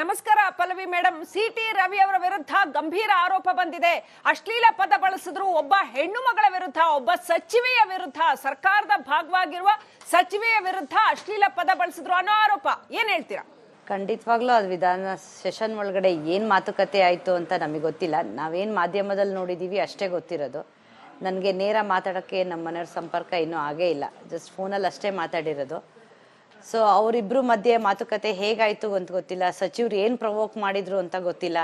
ನಮಸ್ಕಾರ Pallavi madam. City Ravi ಅವರ ವಿರುದ್ಧ ಗಂಭೀರ ಆರೋಪ ಬಂದಿದೆ. ಅಶ್ಲೀಲ ಪದ ಬಳಸಿದ್ರು. ಒಬ್ಬ ಹೆಣ್ಣು ಮಗಳ ವಿರುದ್ಧ, ಒಬ್ಬ ಸಚಿವೆಯ ವಿರುದ್ಧ, ಸರ್ಕಾರದ ಭಾಗವಾಗಿರುವ ಸಚಿವೆಯ ವಿರುದ್ಧ ಅಶ್ಲೀಲ ಪದ ಬಳಸಿದ್ರು ಅನ್ನೋ ಆರೋಪ. ಏನ್ ಹೇಳ್ತೀರಾ? ಖಂಡಿತವಾಗ್ಲೂ ಅದು ವಿಧಾನ ಸೆಷನ್ ಒಳಗಡೆ ಏನು ಮಾತುಕತೆ ಆಯಿತು ಅಂತ ನಮಗೆ ಗೊತ್ತಿಲ್ಲ. ನಾವೇನು ಮಾಧ್ಯಮದಲ್ಲಿ ನೋಡಿದ್ದೀವಿ ಅಷ್ಟೇ ಗೊತ್ತಿರೋದು. ನನಗೆ ನೇರ ಮಾತಾಡೋಕ್ಕೆ ನಮ್ಮ ಮನೆಯವ್ರ ಸಂಪರ್ಕ ಇನ್ನೂ ಆಗೇ ಇಲ್ಲ. ಜಸ್ಟ್ ಫೋನಲ್ಲಿ ಅಷ್ಟೇ ಮಾತಾಡಿರೋದು. ಸೊ ಅವರಿಬ್ಬರು ಮಧ್ಯೆ ಮಾತುಕತೆ ಹೇಗಾಯಿತು ಅಂತ ಗೊತ್ತಿಲ್ಲ. ಸಚಿವರು ಏನು ಪ್ರವೋಕ್ ಮಾಡಿದ್ರು ಅಂತ ಗೊತ್ತಿಲ್ಲ.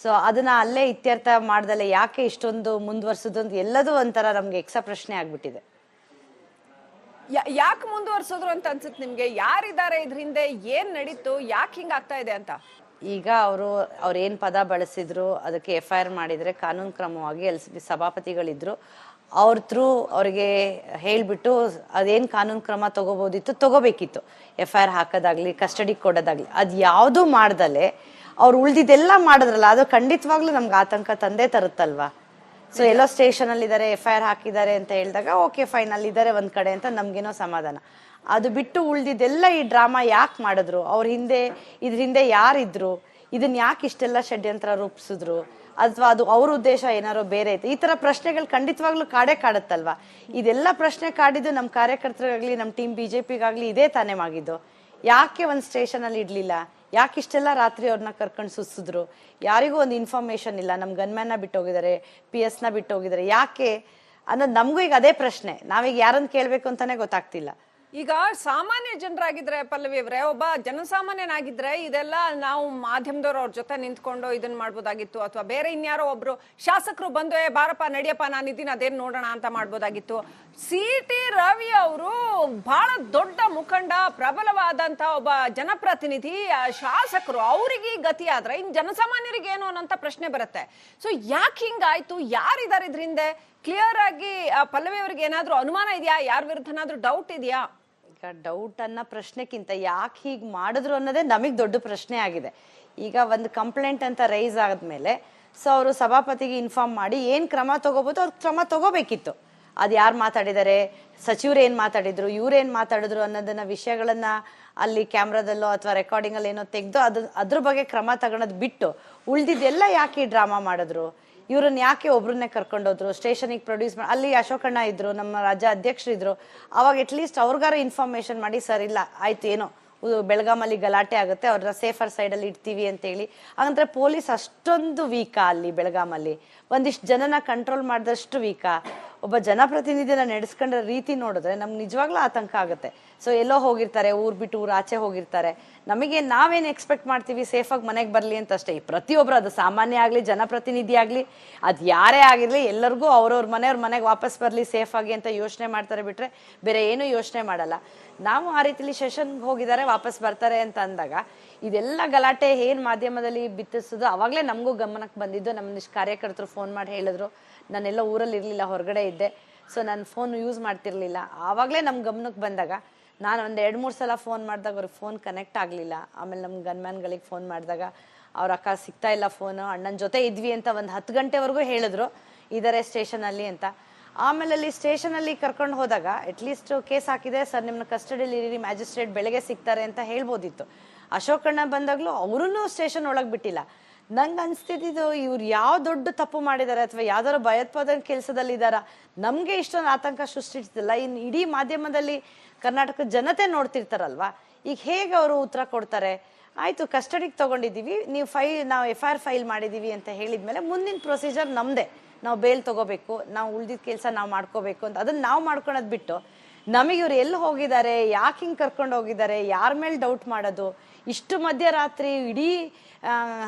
ಸೊ ಅದನ್ನು ಅಲ್ಲೇ ಇತ್ಯರ್ಥ ಮಾಡ್ದಲ್ಲೇ ಯಾಕೆ ಇಷ್ಟೊಂದು ಮುಂದುವರ್ಸೋದು ಅಂತ ಎಲ್ಲದೂ ಒಂಥರ ನಮಗೆ ಎಕ್ಸ ಪ್ರಶ್ನೆ ಆಗಿಬಿಟ್ಟಿದೆ. ಯಾಕೆ ಮುಂದುವರ್ಸೋದ್ರು ಅಂತ ಅನ್ಸುತ್ತೆ ನಿಮ್ಗೆ? ಯಾರಿದ್ದಾರೆ ಇದ್ರ ಹಿಂದೆ? ಏನ್ ನಡೀತು? ಯಾಕೆ ಹಿಂಗಾಗ್ತಾ ಇದೆ ಅಂತ? ಈಗ ಅವ್ರೇನು ಪದ ಬಳಸಿದ್ರು ಅದಕ್ಕೆ FIR ಮಾಡಿದರೆ ಕಾನೂನು ಕ್ರಮವಾಗಿ ಅಲ್ಲಿ ಸಭಾಪತಿಗಳಿದ್ರು. ಅವ್ರ ಥ್ರೂ ಅವ್ರಿಗೆ ಹೇಳಿಬಿಟ್ಟು ಅದೇನು ಕಾನೂನು ಕ್ರಮ ತಗೋಬೋದಿತ್ತು, ತಗೋಬೇಕಿತ್ತು. FIR ಹಾಕೋದಾಗ್ಲಿ, ಕಸ್ಟಡಿಗೆ ಕೊಡೋದಾಗ್ಲಿ, ಅದು ಯಾವುದೂ ಮಾಡ್ದಲೆ ಅವ್ರು ಉಳ್ದಿದ್ದೆಲ್ಲ ಮಾಡಿದ್ರಲ್ಲ, ಅದು ಖಂಡಿತವಾಗ್ಲೂ ನಮ್ಗೆ ಆತಂಕ ತಂದೆ ತರುತ್ತಲ್ವಾ. ಸೊ ಎಲ್ಲೋ ಸ್ಟೇಷನಲ್ಲಿದ್ದಾರೆ, FIR ಹಾಕಿದ್ದಾರೆ ಅಂತ ಹೇಳಿದಾಗ ಓಕೆ ಫೈನ್, ಅಲ್ಲಿದ್ದಾರೆ ಒಂದು ಕಡೆ ಅಂತ ನಮಗೇನೋ ಸಮಾಧಾನ. ಅದು ಬಿಟ್ಟು ಉಳ್ದಿದ್ದೆಲ್ಲ ಈ ಡ್ರಾಮಾ ಯಾಕೆ ಮಾಡಿದ್ರು, ಇದ್ರ ಹಿಂದೆ ಯಾರಿದ್ರು, ಇದನ್ನ ಯಾಕೆ ಇಷ್ಟೆಲ್ಲ ಷಡ್ಯಂತ್ರ ರೂಪಿಸಿದ್ರು, ಅಥವಾ ಅದು ಅವ್ರ ಉದ್ದೇಶ ಏನಾರೋ ಬೇರೆ ಐತೆ, ಈ ಥರ ಪ್ರಶ್ನೆಗಳು ಖಂಡಿತವಾಗ್ಲೂ ಕಾಡುತ್ತಲ್ವಾ. ಇದೆಲ್ಲ ಪ್ರಶ್ನೆ ಕಾಡಿದ್ದು ನಮ್ಮ ಕಾರ್ಯಕರ್ತರಿಗಾಗಲಿ, ನಮ್ಮ ಟೀಮ್ BJPಗಾಗಲಿ ಇದೇ ತಾನೇ ಆಗಿದ್ದು. ಯಾಕೆ ಒಂದು ಸ್ಟೇಷನಲ್ಲಿ ಇಡಲಿಲ್ಲ? ಯಾಕೆ ಇಷ್ಟೆಲ್ಲ ರಾತ್ರಿ ಅವ್ರನ್ನ ಕರ್ಕೊಂಡು ಸುತ್ತಿದ್ರು? ಯಾರಿಗೂ ಒಂದು ಇನ್ಫಾರ್ಮೇಶನ್ ಇಲ್ಲ. ನಮ್ಮ ಗನ್ಮ್ಯಾನ್ನ ಬಿಟ್ಟು ಹೋಗಿದ್ದಾರೆ, PS ನ ಬಿಟ್ಟು ಹೋಗಿದ್ದಾರೆ, ಯಾಕೆ ಅನ್ನೋದು ನಮಗೂ ಈಗ ಅದೇ ಪ್ರಶ್ನೆ. ನಾವೀಗ ಯಾರನ್ನು ಕೇಳಬೇಕು ಅಂತಾನೆ ಗೊತ್ತಾಗ್ತಿಲ್ಲ. ಈಗ ಸಾಮಾನ್ಯ ಜನರಾಗಿದ್ರೆ ಪಲ್ಲವಿ ಅವರೇ, ಒಬ್ಬ ಜನಸಾಮಾನ್ಯನಾಗಿದ್ರೆ ಇದೆಲ್ಲ ನಾವು ಮಾಧ್ಯಮದವ್ರು ಅವ್ರ ಜೊತೆ ನಿಂತ್ಕೊಂಡು ಇದನ್ನ ಮಾಡ್ಬೋದಾಗಿತ್ತು. ಅಥವಾ ಬೇರೆ ಇನ್ಯಾರೋ ಒಬ್ರು ಶಾಸಕರು ಬಂದು ಬಾರಪ್ಪ ನಡಿಯಪ್ಪ ನಾನು ಇದೀನಿ ಅದೇನು ನೋಡೋಣ ಅಂತ ಮಾಡ್ಬೋದಾಗಿತ್ತು. CT ರವಿ ಅವರು ಬಹಳ ದೊಡ್ಡ ಮುಖಂಡ, ಪ್ರಬಲವಾದಂತ ಒಬ್ಬ ಜನಪ್ರತಿನಿಧಿ, ಶಾಸಕರು. ಅವರಿಗೆ ಗತಿ ಆದ್ರೆ ಇನ್ ಜನಸಾಮಾನ್ಯರಿಗೆ ಏನು ಅನ್ನೋಂತ ಪ್ರಶ್ನೆ ಬರುತ್ತೆ. ಸೊ ಯಾಕೆ ಹಿಂಗಾಯ್ತು? ಯಾರಿದ್ದಾರೆ ಇದ್ರ ಹಿಂದೆ? ಕ್ಲಿಯರ್ ಆಗಿ ಪಲ್ಲವಿ ಅವ್ರಿಗೆ ಏನಾದ್ರು ಅನುಮಾನ ಇದೆಯಾ? ಯಾರ ವಿರುದ್ಧನಾದ್ರೂ ಡೌಟ್ ಇದೆಯಾ? ಈಗ ಡೌಟ್ ಅನ್ನೋ ಪ್ರಶ್ನೆಕ್ಕಿಂತ ಯಾಕೆ ಹೀಗೆ ಮಾಡಿದ್ರು ಅನ್ನೋದೇ ನಮಗೆ ದೊಡ್ಡ ಪ್ರಶ್ನೆ ಆಗಿದೆ. ಈಗ ಒಂದು ಕಂಪ್ಲೇಂಟ್ ಅಂತ ರೈಸ್ ಆದ್ಮೇಲೆ ಸೊ ಅವರು ಸಭಾಪತಿಗೆ ಇನ್ಫಾರ್ಮ್ ಮಾಡಿ ಏನು ಕ್ರಮ ತಗೋಬೋದು ಅವ್ರು ಕ್ರಮ ತಗೋಬೇಕಿತ್ತು. ಅದು ಯಾರು ಮಾತಾಡಿದ್ದಾರೆ, ಸಚಿವರು ಏನು ಮಾತಾಡಿದ್ರು, ಇವ್ರೇನು ಮಾತಾಡಿದ್ರು ಅನ್ನೋದನ್ನ ವಿಷಯಗಳನ್ನ ಅಲ್ಲಿ ಕ್ಯಾಮ್ರಾದಲ್ಲೋ ಅಥವಾ ರೆಕಾರ್ಡಿಂಗಲ್ಲಿ ಏನೋ ತೆಗೆದು ಅದ್ರ ಬಗ್ಗೆ ಕ್ರಮ ತಗೊಳೋದು ಬಿಟ್ಟು ಉಳ್ದಿದ್ದೆಲ್ಲ ಯಾಕೆ ಈ ಡ್ರಾಮಾ ಮಾಡಿದ್ರು, ಇವ್ರನ್ನ ಯಾಕೆ ಒಬ್ರನ್ನೇ ಕರ್ಕೊಂಡೋದ್ರು, ಸ್ಟೇಷನಿಗೆ ಪ್ರೊಡ್ಯೂಸ್ ಮಾಡಿ. ಅಲ್ಲಿ ಅಶೋಕಣ್ಣ ಇದ್ರು, ನಮ್ಮ ರಾಜ್ಯ ಅಧ್ಯಕ್ಷರಿದ್ರು. ಅವಾಗ ಅಟ್ಲೀಸ್ಟ್ ಅವ್ರಿಗಾರ ಇನ್ಫಾರ್ಮೇಶನ್ ಮಾಡಿ, ಸರ್ ಇಲ್ಲ ಆಯ್ತು ಏನೋ ಬೆಳಗಾಮಲ್ಲಿ ಗಲಾಟೆ ಆಗುತ್ತೆ, ಅವ್ರನ್ನ ಸೇಫರ್ ಸೈಡಲ್ಲಿ ಇಡ್ತೀವಿ ಅಂತೇಳಿ. ಹಾಗಂದ್ರೆ ಪೊಲೀಸ್ ಅಷ್ಟೊಂದು ವೀಕಾ ಅಲ್ಲಿ ಬೆಳಗಾಮಲ್ಲಿ? ಒಂದಿಷ್ಟು ಜನನ ಕಂಟ್ರೋಲ್ ಮಾಡಿದಷ್ಟು ವೀಕಾ? ಒಬ್ಬ ಜನಪ್ರತಿನಿಧಿನ ನಡೆಸ್ಕೊಂಡ ರೀತಿ ನೋಡಿದ್ರೆ ನಮ್ಗೆ ನಿಜವಾಗ್ಲೂ ಆತಂಕ ಆಗುತ್ತೆ. ಸೊ ಎಲ್ಲೋ ಹೋಗಿರ್ತಾರೆ, ಊರು ಬಿಟ್ಟು ಊರು ಆಚೆ ಹೋಗಿರ್ತಾರೆ. ನಮಗೆ ನಾವೇನು ಎಕ್ಸ್ಪೆಕ್ಟ್ ಮಾಡ್ತೀವಿ, ಸೇಫಾಗಿ ಮನೆಗೆ ಬರಲಿ ಅಂತ ಅಷ್ಟೇ. ಪ್ರತಿಯೊಬ್ಬರು, ಅದು ಸಾಮಾನ್ಯ ಆಗಲಿ, ಜನಪ್ರತಿನಿಧಿ ಆಗಲಿ, ಅದು ಯಾರೇ ಆಗಿರಲಿ, ಎಲ್ಲರಿಗೂ ಅವ್ರವ್ರ ಮನೆಗೆ ವಾಪಸ್ ಬರಲಿ ಸೇಫಾಗಿ ಅಂತ ಯೋಚನೆ ಮಾಡ್ತಾರೆ ಬಿಟ್ರೆ ಬೇರೆ ಏನು ಯೋಚನೆ ಮಾಡಲ್ಲ. ನಾವು ಆ ರೀತಿಲಿ ಸೆಷನ್ಗೆ ಹೋಗಿದ್ದಾರೆ, ವಾಪಸ್ ಬರ್ತಾರೆ ಅಂತ ಅಂದಾಗ ಇದೆಲ್ಲ ಗಲಾಟೆ ಏನು ಮಾಧ್ಯಮದಲ್ಲಿ ಬಿತ್ತಿಸೋದು ಅವಾಗಲೇ ನಮಗೂ ಗಮನಕ್ಕೆ ಬಂದಿದ್ದು. ನಮ್ಮದಿಷ್ಟು ಕಾರ್ಯಕರ್ತರು ಫೋನ್ ಮಾಡಿ ಹೇಳಿದ್ರು. ನಾನೆಲ್ಲ ಊರಲ್ಲಿ ಇರಲಿಲ್ಲ, ಹೊರಗಡೆ ಇದ್ದೆ. ಸೊ ನಾನು ಫೋನ್ ಯೂಸ್ ಮಾಡ್ತಿರ್ಲಿಲ್ಲ. ಆವಾಗಲೇ ನಮ್ಮ ಗಮನಕ್ಕೆ ಬಂದಾಗ ನಾನು ಒಂದು 2-3 ಸಲ ಫೋನ್ ಮಾಡಿದಾಗ ಅವ್ರಿಗೆ ಫೋನ್ ಕನೆಕ್ಟ್ ಆಗಲಿಲ್ಲ. ಆಮೇಲೆ ನಮ್ಮ ಗನ್ಮ್ಯಾನ್ಗಳಿಗೆ ಫೋನ್ ಮಾಡಿದಾಗ ಅವ್ರ ಅಕ್ಕ ಸಿಗ್ತಾ ಇಲ್ಲ ಫೋನು, ಅಣ್ಣನ ಜೊತೆ ಇದ್ವಿ ಅಂತ ಒಂದು 10 ಗಂಟೆವರೆಗೂ ಹೇಳಿದ್ರು ಇದ್ದಾರೆ ಸ್ಟೇಷನಲ್ಲಿ ಅಂತ. ಆಮೇಲೆ ಅಲ್ಲಿ ಸ್ಟೇಷನಲ್ಲಿ ಕರ್ಕೊಂಡು ಹೋದಾಗ ಅಟ್ಲೀಸ್ಟ್ ಕೇಸ್ ಹಾಕಿದೆ ಸರ್, ನಿಮ್ಮನ್ನ ಕಸ್ಟಡಿಯಲ್ಲಿ ಇರಿ, ಮ್ಯಾಜಿಸ್ಟ್ರೇಟ್ ಬೆಳಗ್ಗೆ ಸಿಗ್ತಾರೆ ಅಂತ ಹೇಳ್ಬೋದಿತ್ತು. ಅಶೋಕಣ್ಣ ಬಂದಾಗಲೂ ಅವರೂ ಸ್ಟೇಷನ್ ಒಳಗೆ ಬಿಟ್ಟಿಲ್ಲ. ನಂಗೆ ಅನಿಸ್ತಿದ್ದು ಇವ್ರು ಯಾವ ದೊಡ್ಡ ತಪ್ಪು ಮಾಡಿದ್ದಾರೆ ಅಥವಾ ಯಾವ್ದಾದ್ರು ಭಯೋತ್ಪಾದನೆ ಕೆಲಸದಲ್ಲಿದ್ದಾರಾ, ನಮಗೆ ಇಷ್ಟೊಂದು ಆತಂಕ ಸೃಷ್ಟಿಸ್ತಿಲ್ಲ. ಇನ್ನು ಇಡೀ ಮಾಧ್ಯಮದಲ್ಲಿ ಕರ್ನಾಟಕದ ಜನತೆ ನೋಡ್ತಿರ್ತಾರಲ್ವಾ, ಈಗ ಹೇಗೆ ಅವರು ಉತ್ತರ ಕೊಡ್ತಾರೆ? ಆಯಿತು ಕಸ್ಟಡಿಗೆ ತೊಗೊಂಡಿದ್ದೀವಿ, ನಾವು FIR ಫೈಲ್ ಮಾಡಿದ್ದೀವಿ ಅಂತ ಹೇಳಿದ್ಮೇಲೆ ಮುಂದಿನ ಪ್ರೊಸೀಜರ್ ನಮ್ಮದೇ. ನಾವು ಬೇಲ್ ತೊಗೋಬೇಕು, ನಾವು ಉಳ್ದಿದ್ದ ಕೆಲಸ ನಾವು ಮಾಡ್ಕೋಬೇಕು ಅಂತ ಅದನ್ನು ನಾವು ಮಾಡ್ಕೊಳೋದು ಬಿಟ್ಟು ನಮಗೆ ಇವ್ರು ಎಲ್ಲಿ ಹೋಗಿದ್ದಾರೆ, ಯಾಕೆ ಹಿಂಗೆ ಕರ್ಕೊಂಡು ಹೋಗಿದ್ದಾರೆ, ಯಾರ ಮೇಲೆ ಡೌಟ್ ಮಾಡೋದು. ಇಷ್ಟು ಮಧ್ಯರಾತ್ರಿ ಇಡೀ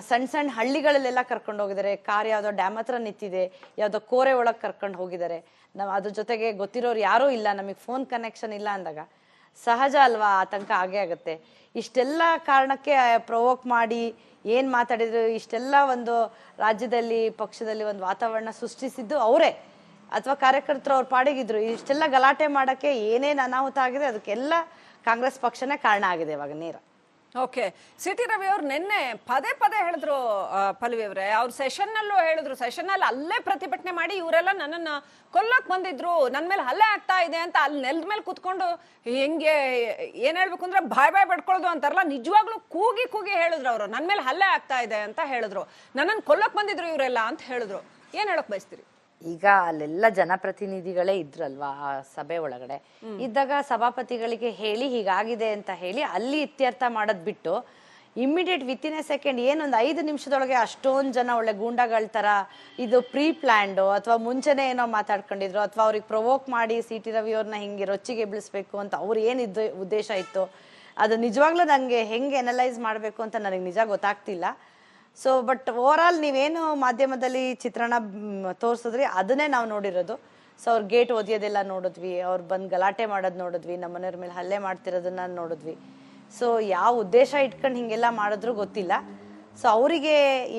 ಸಣ್ಣ ಹಳ್ಳಿಗಳಲ್ಲೆಲ್ಲ ಕರ್ಕೊಂಡು ಹೋಗಿದ್ದಾರೆ. ಕಾರ್ ಯಾವುದೋ ಡ್ಯಾಮ್ ಹತ್ರ ನಿಂತಿದೆ, ಯಾವುದೋ ಕೋರೆ ಒಳಗೆ ಕರ್ಕೊಂಡು ಹೋಗಿದ್ದಾರೆ. ನಾವು ಅದ್ರ ಜೊತೆಗೆ ಗೊತ್ತಿರೋರು ಯಾರೂ ಇಲ್ಲ, ನಮಗೆ ಫೋನ್ ಕನೆಕ್ಷನ್ ಇಲ್ಲ ಅಂದಾಗ ಸಹಜ ಅಲ್ವಾ, ಆತಂಕ ಆಗೇ ಆಗುತ್ತೆ. ಇಷ್ಟೆಲ್ಲ ಕಾರಣಕ್ಕೆ ಪ್ರವೋಕ್ ಮಾಡಿ ಏನು ಮಾತಾಡಿದ್ರು, ಇಷ್ಟೆಲ್ಲ ಒಂದು ರಾಜ್ಯದಲ್ಲಿ ಪಕ್ಷದಲ್ಲಿ ಒಂದು ವಾತಾವರಣ ಸೃಷ್ಟಿಸಿದ್ದು ಅವರೇ ಅಥವಾ ಕಾರ್ಯಕರ್ತರು ಅವ್ರ ಪಾಡಿಗಿದ್ರು. ಇಷ್ಟೆಲ್ಲ ಗಲಾಟೆ ಮಾಡೋಕ್ಕೆ ಏನೇನು ಅನಾಹುತ ಆಗಿದೆ ಅದಕ್ಕೆಲ್ಲ ಕಾಂಗ್ರೆಸ್ ಪಕ್ಷನೇ ಕಾರಣ ಆಗಿದೆ ಇವಾಗ ನೇರ. ಓಕೆ, ಸಿಟಿ ರವಿ ಅವ್ರು ನಿನ್ನೆ ಪದೇ ಪದೇ ಹೇಳಿದ್ರು ಪಲ್ಲವಿ ಅವರೇ, ಅವ್ರ ಸೆಷನ್ ನಲ್ಲೂ ಹೇಳಿದ್ರು, ಸೆಷನ್ ಅಲ್ಲಿ ಅಲ್ಲೇ ಪ್ರತಿಭಟನೆ ಮಾಡಿ ಇವರೆಲ್ಲ ನನ್ನನ್ನ ಕೊಲ್ಲಕ್ ಬಂದಿದ್ರು, ನನ್ನ ಮೇಲೆ ಹಲ್ಲೆ ಆಗ್ತಾ ಇದೆ ಅಂತ ಅಲ್ಲಿ ನೆಲದ ಮೇಲೆ ಕುತ್ಕೊಂಡು ಹೆಂಗೆ ಏನ್ ಹೇಳ್ಬೇಕು ಅಂದ್ರೆ ಬಾಯ್ ಬಡ್ಕೊಳ್ಳೋದು ಅಂತಾರಲ್ಲ, ನಿಜವಾಗ್ಲೂ ಕೂಗಿ ಕೂಗಿ ಹೇಳಿದ್ರು ಅವರು, ನನ್ನ ಮೇಲೆ ಹಲ್ಲೆ ಆಗ್ತಾ ಇದೆ ಅಂತ ಹೇಳಿದ್ರು, ನನ್ನನ್ನು ಕೊಲ್ಲಕ್ ಬಂದಿದ್ರು ಇವರೆಲ್ಲ ಅಂತ ಹೇಳಿದ್ರು. ಏನ್ ಹೇಳಕ್ ಬಯಸ್ತೀರಿ? ಈಗ ಅಲ್ಲೆಲ್ಲ ಜನಪ್ರತಿನಿಧಿಗಳೇ ಇದ್ರಲ್ವಾ ಆ ಸಭೆ ಒಳಗಡೆ ಇದ್ದಾಗ ಸಭಾಪತಿಗಳಿಗೆ ಹೇಳಿ ಹೀಗಾಗಿದೆ ಅಂತ ಹೇಳಿ ಅಲ್ಲಿ ಇತ್ಯರ್ಥ ಮಾಡೋದ್ ಬಿಟ್ಟು ಇಮ್ಮಿಡಿಯೇಟ್ ವಿತಿನ್ ಎ ಸೆಕೆಂಡ್ ಏನೊಂದು 5 ನಿಮಿಷದೊಳಗೆ ಅಷ್ಟೊಂದು ಜನ ಒಳ್ಳೆ ಗೂಂಡಾಗಳ ತರ ಇದು ಪ್ರೀ ಪ್ಲಾನ್ಡ್ ಅಥವಾ ಮುಂಚೆನೆ ಏನೋ ಮಾತಾಡ್ಕೊಂಡಿದ್ರು ಅಥವಾ ಅವ್ರಿಗೆ ಪ್ರೊವೋಕ್ ಮಾಡಿ ಸಿಟಿ ರವಿ ಅವ್ರನ್ನ ಹಿಂಗೆ ರೊಚ್ಚಿಗೆ ಎಬ್ಬಿಸ್ಬೇಕು ಅಂತ ಅವ್ರು ಏನಿದ್ದು ಉದ್ದೇಶ ಇತ್ತು ಅದು ನಿಜವಾಗ್ಲೂ ನಂಗೆ ಹೆಂಗೆ ಅನಲೈಸ್ ಮಾಡಬೇಕು ಅಂತ ನನಗೆ ನಿಜ ಗೊತ್ತಾಗ್ತಿಲ್ಲ. ಸೊ ಬಟ್ ಓವರ್ ಆಲ್ ನೀವೇನು ಮಾಧ್ಯಮದಲ್ಲಿ ಚಿತ್ರಣ ತೋರಿಸಿದ್ರಿ ಅದನ್ನೇ ನಾವು ನೋಡಿರೋದು. ಸೊ ಅವ್ರ ಗೇಟ್ ಓದಿಯೋದೆಲ್ಲ ನೋಡಿದ್ವಿ, ಅವ್ರು ಬಂದು ಗಲಾಟೆ ಮಾಡೋದು ನೋಡಿದ್ವಿ, ನಮ್ಮ ಮನೆಯವ್ರ ಮೇಲೆ ಹಲ್ಲೆ ಮಾಡ್ತಿರೋದನ್ನ ನೋಡಿದ್ವಿ. ಸೊ ಯಾವ ಉದ್ದೇಶ ಇಟ್ಕೊಂಡು ಹಿಂಗೆಲ್ಲ ಮಾಡಿದ್ರು ಗೊತ್ತಿಲ್ಲ. ಸೊ ಅವರಿಗೆ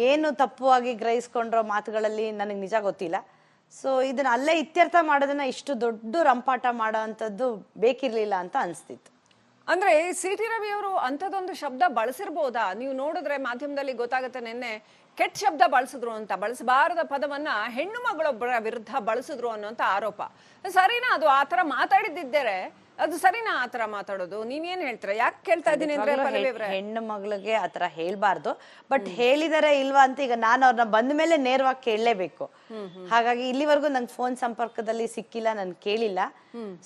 ಏನು ತಪ್ಪುವಾಗಿ ಗ್ರಹಿಸ್ಕೊಂಡ್ರೋ ಮಾತುಗಳಲ್ಲಿ ನನಗೆ ನಿಜ ಗೊತ್ತಿಲ್ಲ. ಸೊ ಇದನ್ನ ಅಲ್ಲೇ ಇತ್ಯರ್ಥ ಮಾಡೋದನ್ನ ಇಷ್ಟು ದೊಡ್ಡ ರಂಪಾಟ ಮಾಡೋ ಅಂಥದ್ದು ಬೇಕಿರ್ಲಿಲ್ಲ ಅಂತ ಅನಿಸ್ತಿತ್ತು. ಅಂದ್ರೆ ಸಿ ಟಿ ರವಿ ಅವರು ಅಂಥದ್ದೊಂದು ಶಬ್ದ ಬಳಸಿರ್ಬೋದಾ? ನೀವು ನೋಡಿದ್ರೆ ಮಾಧ್ಯಮದಲ್ಲಿ ಗೊತ್ತಾಗುತ್ತೆ, ನಿನ್ನೆ ಕೆಟ್ಟ ಶಬ್ದ ಬಳಸಿದ್ರು ಅಂತ, ಬಳಸಬಾರದ ಪದವನ್ನ ಹೆಣ್ಣು ಮಗಳೊಬ್ಬರ ವಿರುದ್ಧ ಬಳಸಿದ್ರು ಅನ್ನೋಂಥ ಆರೋಪ. ಸರಿನಾ ಅದು? ಆತರ ಮಾತಾಡಿದ್ದಿದ್ದರೆ ಅದು ಸರಿನಾ ಆತರ ಮಾತಾಡೋದು? ನೀವೇನ್ ಹೇಳ್ತೀರಾ? ಯಾಕೆ ಕೇಳ್ತಾ ಇದ್ದೀನಿ ಅಂದ್ರೆ ಹೆಣ್ಣು ಮಗಳಿಗೆ ಆತರ ಹೇಳ್ಬಾರ್ದು, ಬಟ್ ಹೇಳಿದಾರೆ ಇಲ್ವಾ ಅಂತ ಈಗ ನಾನು ಅವ್ರನ್ನ ಬಂದ ಮೇಲೆ ನೇರವಾಗಿ ಕೇಳಲೇಬೇಕು. ಹಾಗಾಗಿ ಇಲ್ಲಿವರೆಗೂ ನಂಗೆ ಫೋನ್ ಸಂಪರ್ಕದಲ್ಲಿ ಸಿಕ್ಕಿಲ್ಲ, ನನ್ ಕೇಳಿಲ್ಲ.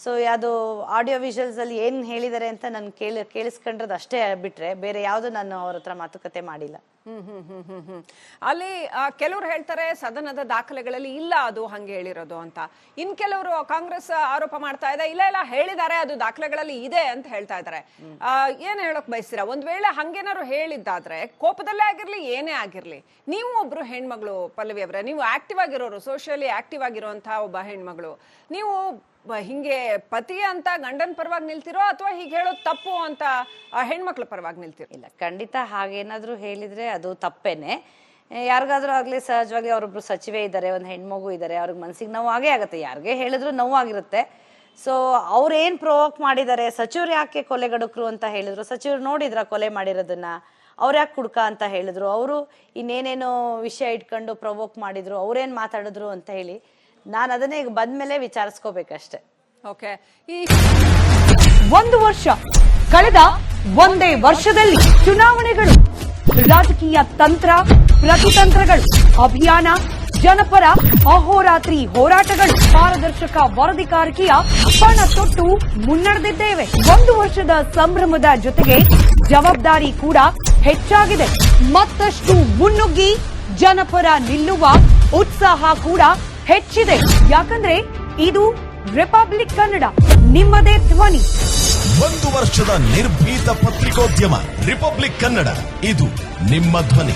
ಸೊ ಯಾವ್ದು ಆಡಿಯೋ ವಿಜುವಲ್ಸ್ ಅಲ್ಲಿ ಏನ್ ಹೇಳಿದಾರೆ ಅಂತ ನನ್ ಕೇಳಿಸ್ಕೊಂಡ್ರದ್ದು ಅಷ್ಟೇ ಬಿಟ್ರೆ ಬೇರೆ ಯಾವ್ದು ನಾನು ಅವ್ರ ಹತ್ರ ಮಾತುಕತೆ ಮಾಡಿಲ್ಲ. ಅಲ್ಲಿ ಕೆಲವ್ರು ಹೇಳ್ತಾರೆ ಸದನದ ದಾಖಲೆಗಳಲ್ಲಿ ಇಲ್ಲ ಅದು ಹಂಗೆ ಹೇಳಿರೋದು ಅಂತ. ಇನ್ ಕೆಲವರು ಕಾಂಗ್ರೆಸ್ ಆರೋಪ ಮಾಡ್ತಾ ಇದೆ, ಇಲ್ಲ ಇಲ್ಲ ಹೇಳಿದ್ದಾರೆ, ಅದು ದಾಖಲೆಗಳಲ್ಲಿ ಇದೆ ಅಂತ ಹೇಳ್ತಾ ಇದ್ದಾರೆ. ಏನ್ ಹೇಳಕ್ ಬಯಸ್ತೀರಾ? ಒಂದ್ ವೇಳೆ ಹಂಗೇನಾದ್ರು ಹೇಳಿದ್ದಾದ್ರೆ, ಕೋಪದಲ್ಲೇ ಆಗಿರ್ಲಿ ಏನೇ ಆಗಿರ್ಲಿ, ನೀವು ಒಬ್ರು ಹೆಣ್ಮಗಳು ಪಲ್ಲವಿ ಅವರೇ, ನೀವು ಆಕ್ಟಿವ್ ಆಗಿರೋರು, ಸೋಷಿಯಲಿ ಆಕ್ಟಿವ್ ಆಗಿರುವಂತಹ ಒಬ್ಬ ಹೆಣ್ಮಗಳು, ನೀವು ಹಿಂಗೆ ಪತಿ ಅಂತ ಗಂಡನ ಪರವಾಗಿ ನಿಲ್ತಿರೋ ಅಥವಾ ಹೀಗೆ ಹೇಳೋದು ತಪ್ಪು ಅಂತ ಹೆಣ್ಮಕ್ಳ ಪರವಾಗಿ ನಿಲ್ತಿರೋ? ಇಲ್ಲ, ಖಂಡಿತ ಹಾಗೇನಾದ್ರೂ ಹೇಳಿದ್ರೆ ಅದು ತಪ್ಪೇನೆ. ಯಾರಿಗಾದ್ರೂ ಆಗ್ಲಿ ಸಹಜವಾಗಿ ಅವರೊಬ್ರು ಸಚಿವೆ ಇದ್ದಾರೆ, ಒಂದು ಹೆಣ್ಮಗು ಇದ್ದಾರೆ, ಅವ್ರಿಗೆ ಮನ್ಸಿಗೆ ನೋವು ಆಗೇ ಆಗುತ್ತೆ, ಯಾರಿಗೆ ಹೇಳಿದ್ರು ನೋವಾಗಿರುತ್ತೆ. ಸೊ ಅವ್ರು ಏನ್ ಪ್ರೊವೋಕ್ ಮಾಡಿದ್ದಾರೆ, ಸಚಿವರು ಯಾಕೆ ಕೊಲೆಗಡುಕರು ಅಂತ ಹೇಳಿದ್ರು, ಸಚಿವರು ನೋಡಿದ್ರ ಕೊಲೆ ಮಾಡಿರೋದನ್ನ, ಅವ್ರು ಯಾಕೆ ಕುಡ್ಕ ಅಂತ ಹೇಳಿದ್ರು, ಅವರು ಇನ್ನೇನೇನೋ ವಿಷಯ ಇಟ್ಕೊಂಡು ಪ್ರೊವೋಕ್ ಮಾಡಿದ್ರು, ಅವ್ರೇನ್ ಮಾತಾಡಿದ್ರು ಅಂತ ಹೇಳಿ ನಾನು ಅದನ್ನೇ ಈಗ ಬಂದ್ಮೇಲೆ ವಿಚಾರಿಸ್ಕೋಬೇಕಷ್ಟೆ. ಓಕೆ, ಈ 1 ವರ್ಷ ಕಳೆದ ಒಂದೇ ವರ್ಷದಲ್ಲಿ ಚುನಾವಣೆಗಳು, ರಾಜಕೀಯ ತಂತ್ರ ಪ್ರತಿತಂತ್ರಗಳು, ಅಭಿಯಾನ, ಜನಪರ ಅಹೋರಾತ್ರಿ ಹೋರಾಟಗಳು, ಪಾರದರ್ಶಕ ವರದಿಗಾರಿಕೆಯ ಪಣ ತೊಟ್ಟು ಮುನ್ನಡೆದಿದ್ದೇವೆ. 1 ವರ್ಷದ ಸಂಭ್ರಮದ ಜೊತೆಗೆ ಜವಾಬ್ದಾರಿ ಕೂಡ ಹೆಚ್ಚಾಗಿದೆ. ಮತ್ತಷ್ಟು ಮುನ್ನುಗ್ಗಿ ಜನಪರ ನಿಲ್ಲುವ ಉತ್ಸಾಹ ಕೂಡ ಹೆಚ್ಚಿದೆ. ಯಾಕಂದ್ರೆ ಇದು ರಿಪಬ್ಲಿಕ್ ಕನ್ನಡ, ನಿಮ್ಮದೇ ಧ್ವನಿ. 1 ವರ್ಷದ ನಿರ್ಭೀತ ಪತ್ರಿಕೋದ್ಯಮ ರಿಪಬ್ಲಿಕ್ ಕನ್ನಡ, ಇದು ನಿಮ್ಮ ಧ್ವನಿ.